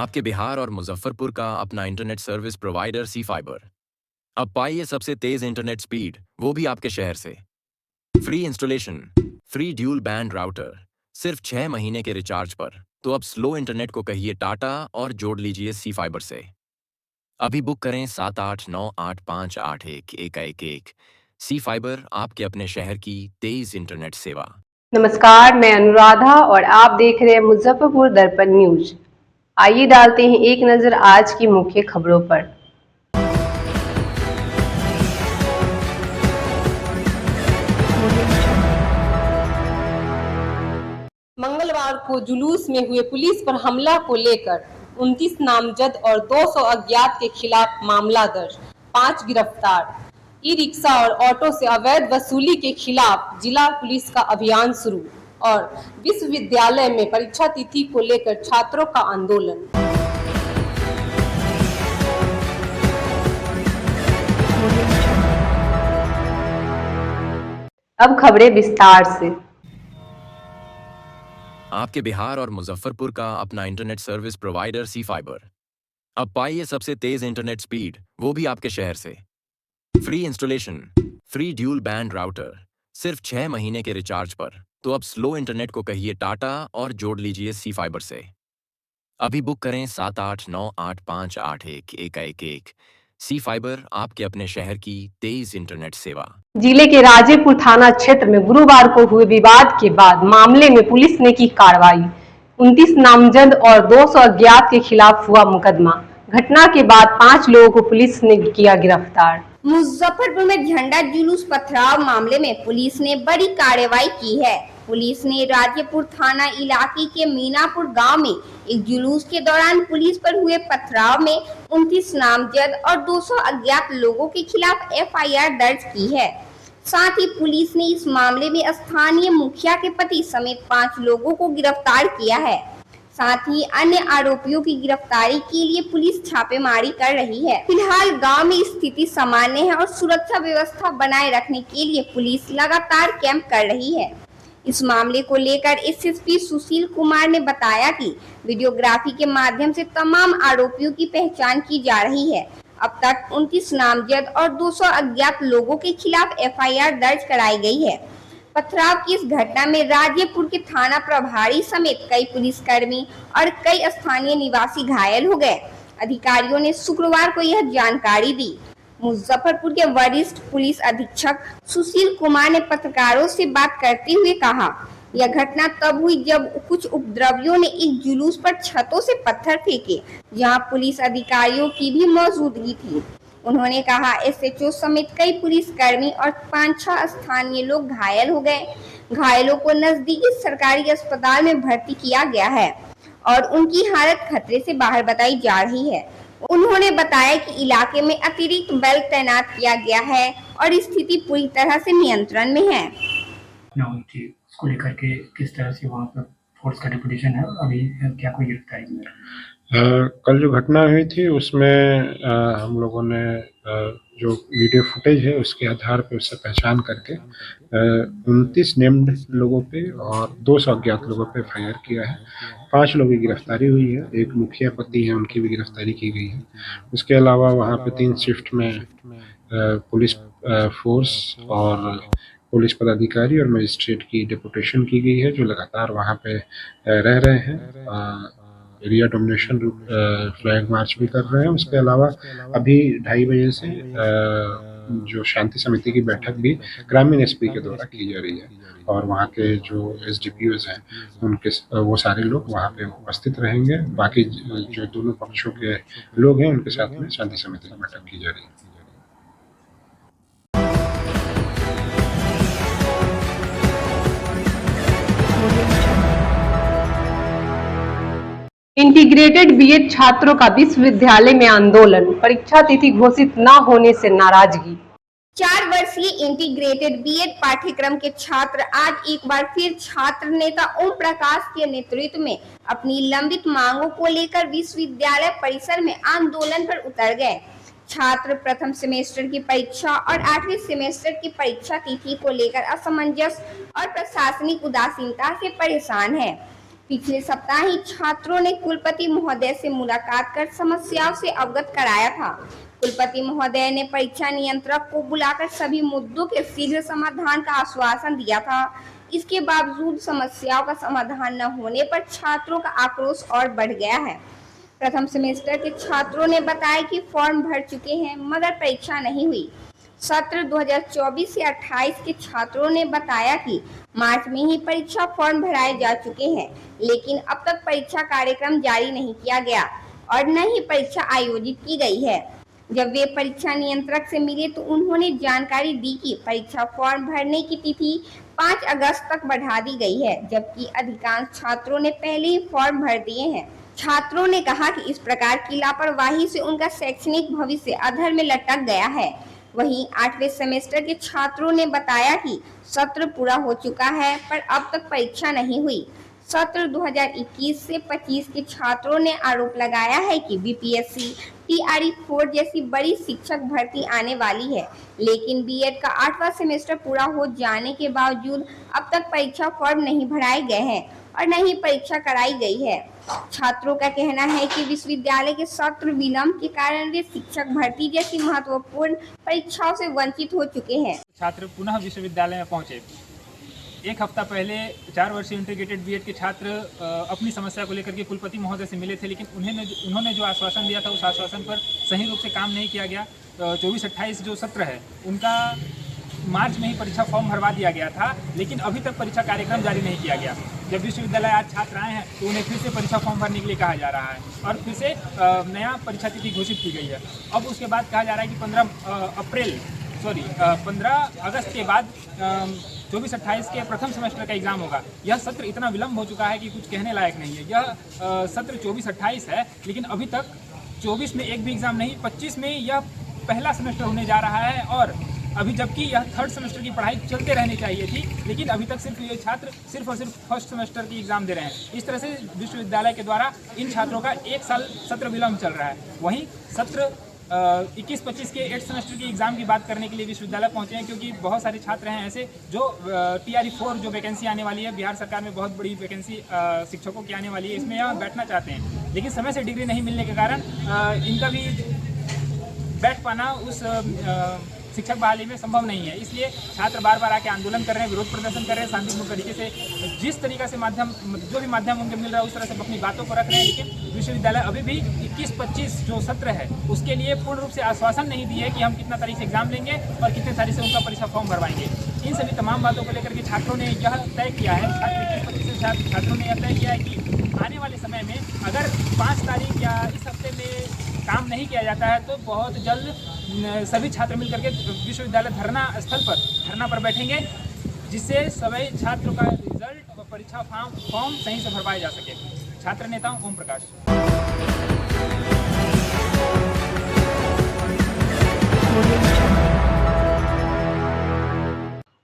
आपके बिहार और मुजफ्फरपुर का अपना internet service provider C fibre. अब पाइए सबसे तेज इंटरनेट स्पीड, वो भी आपके शहर से। Free installation, free dual band router, सिर्फ 6 महीने के रिचार्ज पर। तो अब स्लो इंटरनेट को कहिए टाटा और जोड़ लीजिए सी फाइबर से। अभी बुक करें 7898581111। सी फाइबर, आपके अपने शहर की तेज इंटरनेट सेवा। नमस्कार, मैं अनुराधा और आप देख रहे हैं मुजफ्फरपुर दर्पण न्यूज। आइए डालते हैं एक नजर आज की मुख्य खबरों पर। मंगलवार को जुलूस में हुए पुलिस पर हमला को लेकर 29 नामजद और 200 अज्ञात के खिलाफ मामला दर्ज, 5 गिरफ्तार। ई रिक्शा और ऑटो से अवैध वसूली के खिलाफ जिला पुलिस का अभियान शुरू और विश्वविद्यालय में परीक्षा तिथि को लेकर छात्रों का आंदोलन। अब खबरें विस्तार से। आपके बिहार और मुजफ्फरपुर का अपना internet service provider C fibre. अब पाइए सबसे तेज इंटरनेट स्पीड, वो भी आपके शहर से। Free installation, free dual band router, सिर्फ 6 महीने के रिचार्ज पर। तो अब स्लो इंटरनेट को कहिए टाटा और जोड़ लीजिए सी फाइबर से। अभी बुक करें 7898581111। सी फाइबर, आपके अपने शहर की तेज इंटरनेट सेवा। जिले के राजेपुर थाना क्षेत्र में गुरुवार को हुए विवाद के बाद मामले में पुलिस ने की कार्रवाई। 29 नामजद और 200 अज्ञात के खिलाफ हुआ मुकदमा। घटना के बाद 5 लोगों को पुलिस ने किया गिरफ्तार। मुजफ्फरपुर में झंडा जुलूस पथराव मामले में पुलिस ने बड़ी कार्रवाई की है। पुलिस ने राजेपुर थाना इलाके के मीनापुर गांव में एक जुलूस के दौरान पुलिस पर हुए पथराव में 29 नामजद और 200 अज्ञात लोगों के खिलाफ एफआईआर दर्ज की है। साथ ही पुलिस ने इस मामले में स्थानीय मुखिया के पति समेत 5 लोगों को गिरफ्तार किया है। साथ ही अन्य आरोपियों की गिरफ्तारी के लिए पुलिस छापेमारी कर रही है। फिलहाल गांव में स्थिति सामान्य है और सुरक्षा व्यवस्था बनाए रखने के लिए पुलिस लगातार कैंप कर रही है। इस मामले को लेकर एसएसपी सुशील कुमार ने बताया कि वीडियोग्राफी के माध्यम से तमाम आरोपियों की पहचान की जा रही है। अब तक 29 नामजद और 200 अज्ञात लोगों के खिलाफ एफआईआर दर्ज कराई गई है। पथराव की इस घटना में राजेपुर के थाना प्रभारी समेत कई पुलिसकर्मी और कई स्थानीय निवासी घायल हो गए। अधिकारियों ने शुक्रवार को यह जानकारी दी। मुजफ्फरपुर के वरिष्ठ पुलिस अधीक्षक सुशील कुमार ने पत्रकारों से बात करते हुए कहा, यह घटना तब हुई जब कुछ उपद्रवियों ने एक जुलूस पर छतों से पत्थर फेंके, जहां पुलिस अधिकारियों की भी मौजूदगी थी। उन्होंने कहा, एसएचओ समेत कई पुलिसकर्मी और 5-6 स्थानीय लोग घायल हो गए। घायलों को नजदीकी सरकारी अस्पताल में भर्ती किया गया है और उनकी हालत खतरे से बाहर बताई जा रही है। उन्होंने बताया कि इलाके में अतिरिक्त बल तैनात किया गया है और स्थिति पूरी तरह से नियंत्रण में है। इसको लेकर के किस तरह से वहाँ पर फोर्स का डिप्यूटेशन है, अभी क्या कोई गिरफ्तारी है? कल जो घटना हुई थी उसमें हम लोगों ने जो वीडियो फुटेज है उसके आधार पर उससे पहचान करके 29 नेम्ड लोगों पे और 200 अज्ञात लोगों पे फायर किया है। 5 लोगों की गिरफ्तारी हुई है। एक मुखिया पति है, उनकी भी गिरफ्तारी की गई है। उसके अलावा वहाँ पे 3 शिफ्ट में पुलिस फोर्स और पुलिस पदाधिकारी और मजिस्ट्रेट की डिप्यूटेशन की गई है, जो लगातार वहाँ पे रह रहे हैं। एरिया डोमिनेशन फ्लैग मार्च भी कर रहे हैं। उसके अलावा अभी 2:30 बजे से जो शांति समिति की बैठक भी ग्रामीण एसपी के द्वारा की जा रही है और वहाँ के जो एसडीपीओज हैं उनके वो सारे लोग वहाँ पे उपस्थित रहेंगे। बाकी जो दोनों पक्षों के लोग हैं उनके साथ में शांति समिति की बैठक की जा रही है। इंटीग्रेटेड बीएड छात्रों का विश्वविद्यालय में आंदोलन। परीक्षा तिथि घोषित न होने से नाराजगी। 4 वर्षीय इंटीग्रेटेड बीएड पाठ्यक्रम के छात्र आज एक बार फिर छात्र नेता ओम प्रकाश के नेतृत्व में अपनी लंबित मांगों को लेकर विश्वविद्यालय परिसर में आंदोलन पर उतर गए। छात्र प्रथम सेमेस्टर की परीक्षा और 8वें सेमेस्टर की परीक्षा तिथि को लेकर असमंजस और प्रशासनिक उदासीनता से परेशान है। पिछले सप्ताह ही छात्रों ने कुलपति महोदय से मुलाकात कर समस्याओं से अवगत कराया था। कुलपति महोदय ने परीक्षा नियंत्रक को बुलाकर सभी मुद्दों के शीघ्र समाधान का आश्वासन दिया था। इसके बावजूद समस्याओं का समाधान न होने पर छात्रों का आक्रोश और बढ़ गया है। प्रथम सेमेस्टर के छात्रों ने बताया कि फॉर्म भर चुके हैं मगर परीक्षा नहीं हुई। सत्र 2024 से 28 के छात्रों ने बताया कि मार्च में ही परीक्षा फॉर्म भराए जा चुके हैं, लेकिन अब तक परीक्षा कार्यक्रम जारी नहीं किया गया और न ही परीक्षा आयोजित की गई है। जब वे परीक्षा नियंत्रक से मिले तो उन्होंने जानकारी दी कि परीक्षा फॉर्म भरने की तिथि 5 अगस्त तक बढ़ा दी गई है, जबकि अधिकांश छात्रों ने पहले ही फॉर्म भर दिए हैं। छात्रों ने कहा कि इस प्रकार की लापरवाही से उनका शैक्षणिक भविष्य अधर में लटक गया है। वहीं 8वें सेमेस्टर के छात्रों ने बताया कि सत्र पूरा हो चुका है पर अब तक परीक्षा नहीं हुई। सत्र 2021 से 25 के छात्रों ने आरोप लगाया है कि बीपीएससी, टीआरई 4 जैसी बड़ी शिक्षक भर्ती आने वाली है, लेकिन बीएड का 8वां सेमेस्टर पूरा हो जाने के बावजूद अब तक परीक्षा फॉर्म नहीं भराए गए हैं और न ही परीक्षा कराई गई है। छात्रों का कहना है कि विश्वविद्यालय के सत्र विलंब के कारण वे शिक्षक भर्ती जैसी महत्वपूर्ण परीक्षाओं से वंचित हो चुके हैं। छात्र पुनः विश्वविद्यालय में पहुंचे। एक हफ्ता पहले 4 वर्षीय इंटीग्रेटेड बीएड के छात्र अपनी समस्या को लेकर के कुलपति महोदय से मिले थे, लेकिन उन्होंने जो आश्वासन दिया था उस आश्वासन पर सही रूप से काम नहीं किया गया। 24-28 जो सत्र है उनका मार्च में ही परीक्षा फॉर्म भरवा दिया गया था, लेकिन अभी तक परीक्षा कार्यक्रम जारी नहीं किया गया। जब विश्वविद्यालय आज छात्र आए हैं तो उन्हें फिर से परीक्षा फॉर्म भरने के लिए कहा जा रहा है और फिर से नया परीक्षा तिथि घोषित की गई है। अब उसके बाद कहा जा रहा है कि 15 अगस्त के बाद 24-28 के प्रथम सेमेस्टर का एग्जाम होगा। यह सत्र इतना विलंब हो चुका है कि कुछ कहने लायक नहीं है। यह सत्र 24-28 है, लेकिन अभी तक 24 में एक भी एग्जाम नहीं, 25 में यह पहला सेमेस्टर होने जा रहा है और अभी जबकि यह थर्ड सेमेस्टर की पढ़ाई चलते रहनी चाहिए थी, लेकिन अभी तक सिर्फ ये छात्र सिर्फ और सिर्फ फर्स्ट सेमेस्टर की एग्जाम दे रहे हैं। इस तरह से विश्वविद्यालय के द्वारा इन छात्रों का 1 साल सत्र विलंब चल रहा है। वहीं सत्र 21-25 के 8th सेमेस्टर की एग्जाम की बात करने के लिए विश्वविद्यालय पहुंचे हैं, क्योंकि बहुत सारे छात्र हैं ऐसे जो टीआरई 4 जो वैकेंसी आने वाली है, बिहार सरकार में बहुत बड़ी वैकेंसी शिक्षकों की आने वाली है, इसमें यहाँ बैठना चाहते हैं, लेकिन समय से डिग्री नहीं मिलने के कारण इनका भी बैठ पाना उस शिक्षक बहाली में संभव नहीं है। इसलिए छात्र बार बार आके आंदोलन कर रहे हैं, विरोध प्रदर्शन कर रहे हैं, शांतिपूर्ण तरीके से जिस तरीका से जो भी माध्यम उनके मिल रहा है उस तरह से अपनी बातों को रख रहे हैं। लेकिन विश्वविद्यालय अभी भी 21-25 जो सत्र है उसके लिए पूर्ण रूप से आश्वासन नहीं दिए कि हम कितना तारीख से एग्जाम लेंगे और कितने तारीख से उनका परीक्षा फॉर्म भरवाएंगे। इन सभी तमाम बातों को लेकर के छात्रों ने यह तय किया है, 21-25 छात्रों ने यह तय किया है कि आने वाले समय में अगर 5 तारीख या इस हफ्ते में काम नहीं किया जाता है तो बहुत जल्द सभी छात्र मिलकर के विश्वविद्यालय धरना पर बैठेंगे, जिससे सभी छात्रों का रिजल्ट और परीक्षा फॉर्म सही से भरवाए जा सके। छात्र नेता ओम प्रकाश।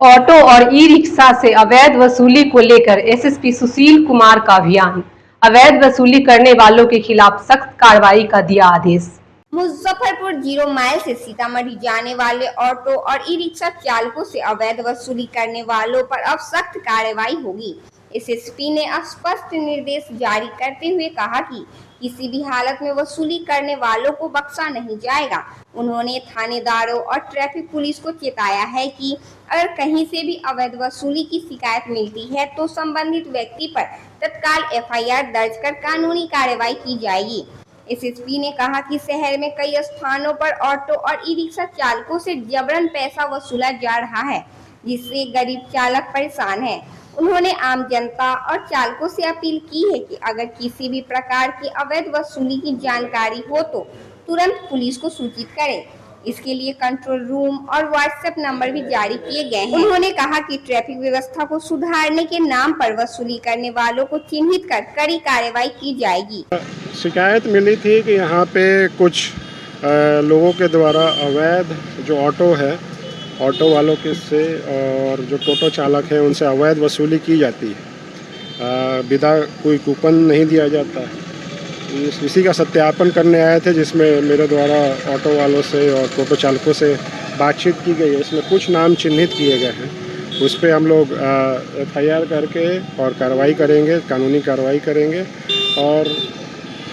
ऑटो और ई रिक्शा से अवैध वसूली को लेकर एसएसपी सुशील कुमार का अभियान। अवैध वसूली करने वालों के खिलाफ सख्त कार्रवाई का दिया आदेश। मुजफ्फरपुर 0 माइल से सीतामढ़ी जाने वाले ऑटो और ई रिक्शा चालकों से अवैध वसूली करने वालों पर अब सख्त कार्रवाई होगी। एसएसपी ने स्पष्ट निर्देश जारी करते हुए कहा कि किसी भी हालत में वसूली करने वालों को बख्शा नहीं जाएगा। उन्होंने थानेदारों और ट्रैफिक पुलिस को चेताया है कि अगर कहीं से भी अवैध वसूली की शिकायत मिलती है तो संबंधित व्यक्ति पर तत्काल एफआईआर दर्ज कर कानूनी कार्रवाई की जाएगी। एसएसपी ने कहा कि शहर में कई स्थानों पर ऑटो और ई रिक्शा चालकों से जबरन पैसा वसूला जा रहा है, जिससे गरीब चालक परेशान है। उन्होंने आम जनता और चालकों से अपील की है कि अगर किसी भी प्रकार की अवैध वसूली की जानकारी हो तो तुरंत पुलिस को सूचित करें। इसके लिए कंट्रोल रूम और व्हाट्सएप नंबर भी जारी किए गए हैं। उन्होंने कहा कि ट्रैफिक व्यवस्था को सुधारने के नाम पर वसूली करने वालों को चिन्हित कर कड़ी कार्रवाई की जाएगी। शिकायत मिली थी कि यहाँ पे कुछ लोगों के द्वारा अवैध जो ऑटो वालों के से और जो टोटो चालक हैं उनसे अवैध वसूली की जाती है, बिना कोई कूपन नहीं दिया जाता है। इसी का सत्यापन करने आए थे, जिसमें मेरे द्वारा ऑटो वालों से और टोटो चालकों से बातचीत की गई है। इसमें कुछ नाम चिन्हित किए गए हैं उस पे हम लोग FIR करके और कार्रवाई करेंगे, कानूनी कार्रवाई करेंगे। और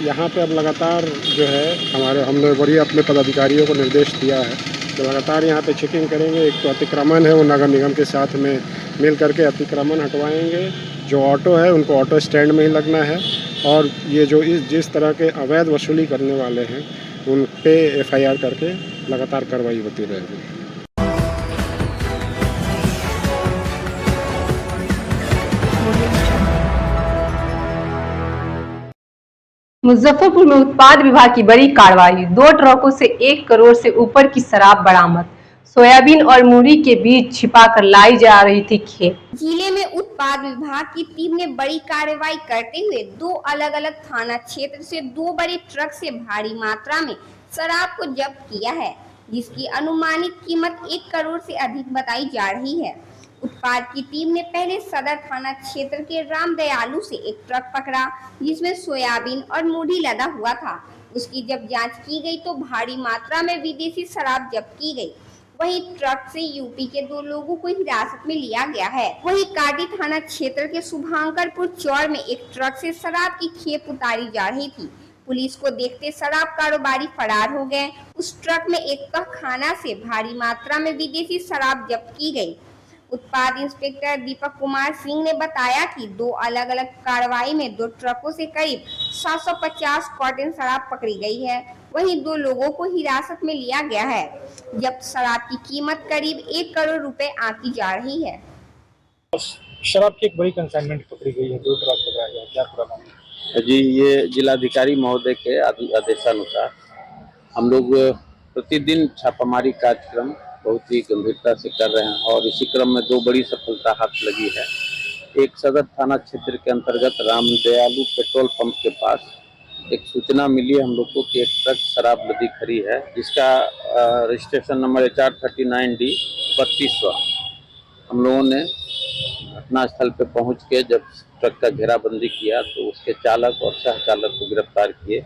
यहाँ पे अब लगातार जो है हमने बड़ी अपने पदाधिकारियों को निर्देश दिया है कि लगातार यहाँ पे चेकिंग करेंगे। एक तो अतिक्रमण है, वो नगर निगम के साथ में मिल करके अतिक्रमण हटवाएंगे। जो ऑटो है उनको ऑटो स्टैंड में ही लगना है, और ये जो जिस तरह के अवैध वसूली करने वाले हैं उन पे FIR करके लगातार कार्रवाई होती रहेगी। मुजफ्फरपुर में उत्पाद विभाग की बड़ी कार्रवाई, 2 ट्रकों से 1 करोड़ से ऊपर की शराब बरामद। सोयाबीन और मूरी के बीच छिपाकर लाई जा रही थी खेप। जिले में उत्पाद विभाग की टीम ने बड़ी कार्रवाई करते हुए 2 अलग-अलग थाना क्षेत्र से 2 बड़े ट्रक से भारी मात्रा में शराब को जब्त किया है, जिसकी अनुमानित कीमत 1 करोड़ से अधिक बताई जा रही है। उत्पाद की टीम ने पहले सदर थाना क्षेत्र के रामदयालु से एक ट्रक पकड़ा, जिसमें सोयाबीन और मूढ़ी लदा हुआ था। उसकी जब जांच की गई तो भारी मात्रा में विदेशी शराब जब्त की गई। वहीं ट्रक से यूपी के 2 लोगों को हिरासत में लिया गया है। वहीं काटी थाना क्षेत्र के शुभांकरपुर चौर में एक ट्रक से शराब की खेप उतारी जा रही थी। पुलिस को देखते शराब कारोबारी फरार हो गए। उस ट्रक में एक तहखाना से भारी मात्रा में विदेशी शराब जब्त की गई। उत्पाद इंस्पेक्टर दीपक कुमार सिंह ने बताया कि 2 अलग-अलग कार्रवाई में 2 ट्रकों से करीब 750 कार्टन शराब पकड़ी गई है। वहीं 2 लोगों को हिरासत में लिया गया है। जब्त शराब की कीमत करीब 1 करोड़ रुपए आंकी जा रही है। शराब की एक बड़ी कंसाइनमेंट पकड़ी गई है, 2 ट्रक पकड़ा गया, क्या पूरा मामला? जी, ये जिलाधिकारी महोदय के आदेशानुसार हम लोग प्रतिदिन छापामारी कार्यक्रम बहुत ही गंभीरता से कर रहे हैं, और इसी क्रम में 2 बड़ी सफलता हाथ लगी है। एक सदर थाना क्षेत्र के अंतर्गत रामदयालु पेट्रोल पंप के पास एक सूचना मिली हम लोग को कि एक ट्रक शराब लदी खड़ी है, जिसका रजिस्ट्रेशन नंबर HR39D 3200। हम लोगों ने घटनास्थल पर पहुंच के जब ट्रक का घेराबंदी किया तो उसके चालक और सह चालक को गिरफ्तार किए।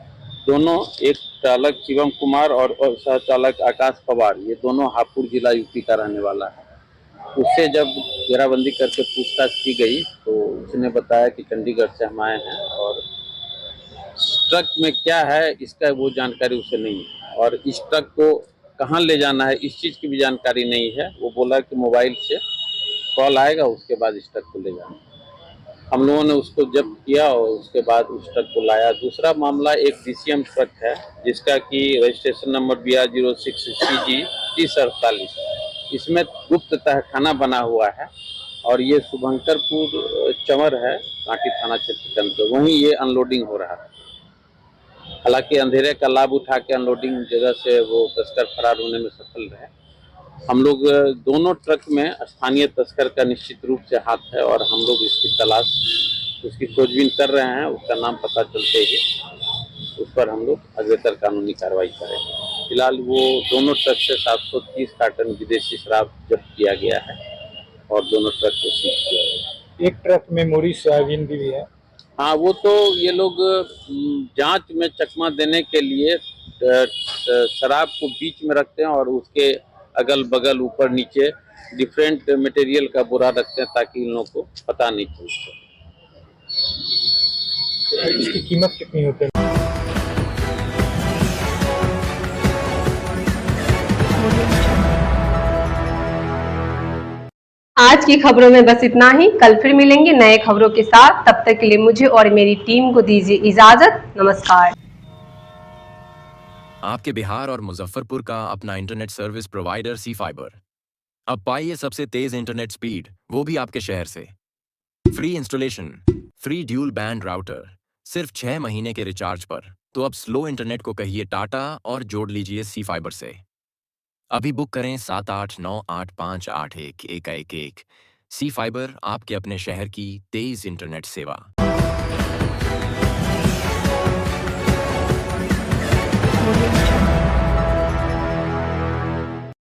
दोनों, एक चालक शिवम कुमार और सह चालक आकाश पवार, ये दोनों हापुड़ जिला यूपी का रहने वाला है। उससे जब घेराबंदी करके पूछताछ की गई तो उसने बताया कि चंडीगढ़ से हम आए हैं, और ट्रक में क्या है इसका वो जानकारी उसे नहीं है, और इस ट्रक को कहाँ ले जाना है इस चीज़ की भी जानकारी नहीं है। वो बोला कि मोबाइल से कॉल आएगा, उसके बाद इस ट्रक को ले जाना। हम लोगों ने उसको जब्त किया और उसके बाद उस ट्रक को लाया। दूसरा मामला एक DCM ट्रक है, जिसका कि रजिस्ट्रेशन नंबर BR06CG 3048। इसमें गुप्त तहखाना बना हुआ है, और ये शुभंकरपुर चंवर है, कांटी थाना क्षेत्र के अंदर, वहीं ये अनलोडिंग हो रहा है। हालांकि अंधेरे का लाभ उठा के अनलोडिंग जगह से वो तस्कर फरार होने में सफल रहे। हम लोग दोनों ट्रक में स्थानीय तस्कर का निश्चित रूप से हाथ है, और हम लोग इसकी तलाश, उसकी खोजबीन कर रहे हैं। उसका नाम पता चलते ही उस पर हम लोग अग्रेतर कानूनी कार्रवाई करेंगे। फिलहाल वो दोनों ट्रक से 730 कार्टन विदेशी शराब जब्त किया गया है, और दोनों ट्रक को सीज किया गया। एक ट्रक में मूरी सोयाबीन भी है। हाँ, वो तो ये लोग जांच में चकमा देने के लिए शराब को बीच में रखते हैं, और उसके अगल बगल ऊपर नीचे डिफरेंट मटेरियल का बोरा रखते हैं, ताकि इन लोगों को पता नहीं चलता। इसकी कीमत कितनी होती है? आज की खबरों में बस इतना ही। कल फिर मिलेंगे नए खबरों के साथ। तब तक के लिए मुझे और मेरी टीम को दीजिए इजाजत। नमस्कार। आपके बिहार और मुजफ्फरपुर का अपना internet service provider C fibre. अब पाइए सबसे तेज इंटरनेट स्पीड, वो भी आपके शहर से। Free installation, free dual band router, सिर्फ 6 महीने के रिचार्ज पर। तो अब स्लो इंटरनेट को कहिए टाटा और जोड़ लीजिए सी फाइबर से। अभी बुक करें 7898581111। सी फाइबर, आपके अपने शहर की तेज इंटरनेट सेवा।